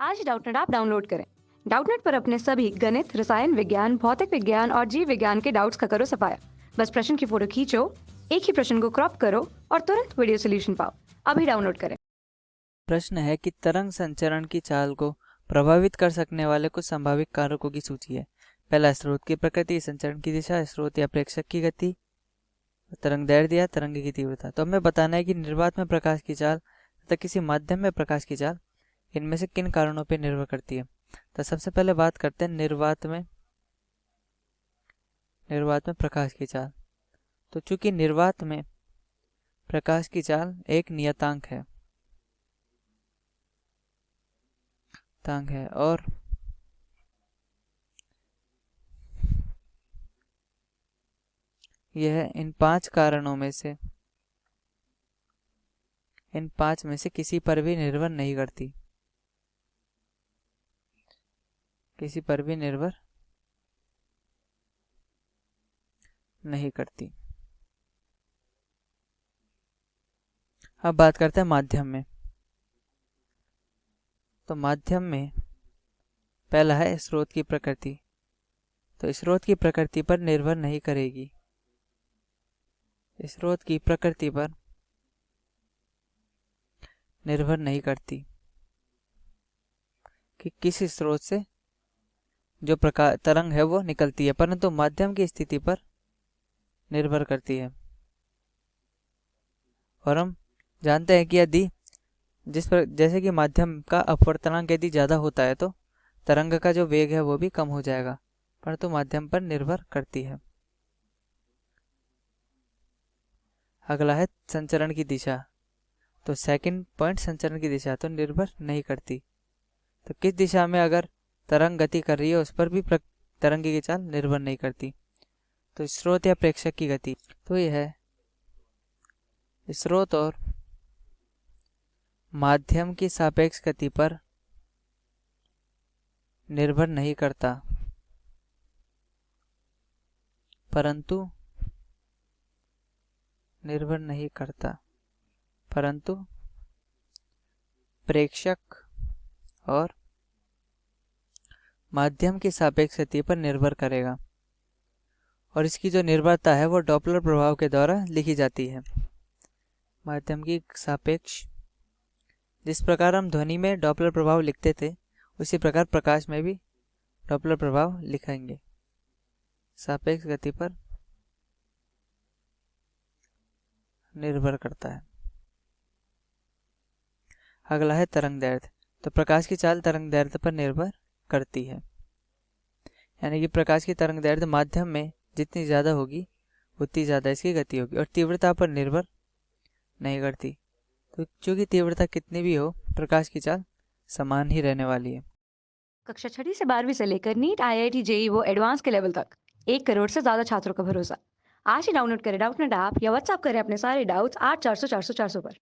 आज ही Doubtnut app download करें। Doubtnut पर अपने सभी गणित, रसायन विज्ञान, भौतिक विज्ञान और जीव विज्ञान के डाउट्स का करो सफाया। बस प्रश्न की फोटो खींचो, एक ही प्रश्न को क्रॉप करो और तुरंत वीडियो सोल्यूशन पाओ। अभी डाउनलोड करें। प्रश्न है कि तरंग संचरण की चाल को प्रभावित कर सकने वाले कुछ संभावित कारकों की सूची है। पहला, स्रोत की प्रकृति, संचरण की दिशा, स्रोत या प्रेक्षक की गति, तरंग दैर्ध्य या तरंग की तीव्रता। तो हमें बताना है कि निर्वात में प्रकाश की चाल तथा किसी माध्यम में प्रकाश की चाल इनमें से किन कारणों पर निर्भर करती है। तो सबसे पहले बात करते हैं निर्वात में प्रकाश की चाल। तो चूंकि निर्वात में प्रकाश की चाल एक नियतांक है और यह इन पांच में से किसी पर भी निर्भर नहीं करती। अब बात करते हैं माध्यम में। तो माध्यम में पहला है स्रोत की प्रकृति। तो स्रोत की प्रकृति पर निर्भर नहीं करेगी। स्रोत की प्रकृति पर निर्भर नहीं करती कि किस स्रोत से जो प्रकाश तरंग है वो निकलती है, परंतु माध्यम की स्थिति पर निर्भर करती है। और हम जानते हैं कि यदि जैसे कि माध्यम का अपवर्तनांक यदि ज़्यादा होता है तो तरंग का जो वेग है वो भी कम हो जाएगा, परंतु माध्यम पर निर्भर करती है। अगला है संचरण की दिशा। तो सेकंड पॉइंट, संचरण की दिशा तो निर्भर नहीं करती। तो किस दिशा में अगर तरंग गति कर रही है उस पर भी तरंग की चाल निर्भर नहीं करती। तो स्रोत या प्रेक्षक की गति, तो यह है स्रोत और माध्यम की सापेक्ष गति पर निर्भर नहीं करता, परंतु प्रेक्षक और माध्यम की सापेक्ष गति पर निर्भर करेगा। और इसकी जो निर्भरता है वो डॉपलर प्रभाव के द्वारा लिखी जाती है। माध्यम की सापेक्ष, जिस प्रकार हम ध्वनि में डॉपलर प्रभाव लिखते थे उसी प्रकार प्रकाश में भी डॉपलर प्रभाव लिखेंगे। सापेक्ष गति पर निर्भर करता है। अगला है तरंग दैर्ध्य। तो प्रकाश की चाल तरंग दैर्ध्य पर निर्भर करती है, यानी कि प्रकाश की तरंग दैर्ध्य माध्यम में जितनी ज़्यादा होगी उतनी ज़्यादा इसकी गति होगी और तीव्रता पर निर्भर नहीं करती। तो चूंकि तीव्रता कितनी भी हो प्रकाश की चाल समान ही रहने वाली है। कक्षा 6 से 12वीं से लेकर नीट, IIT, JEE वो एडवांस के लेवल तक 1 करोड़ से ज्यादा छात्रों का भरोसा। आज ही डाउनलोड करें डाउटनेट ऐप या व्हाट्सएप करें अपने सारे डाउट्स 8400 400 400 पर।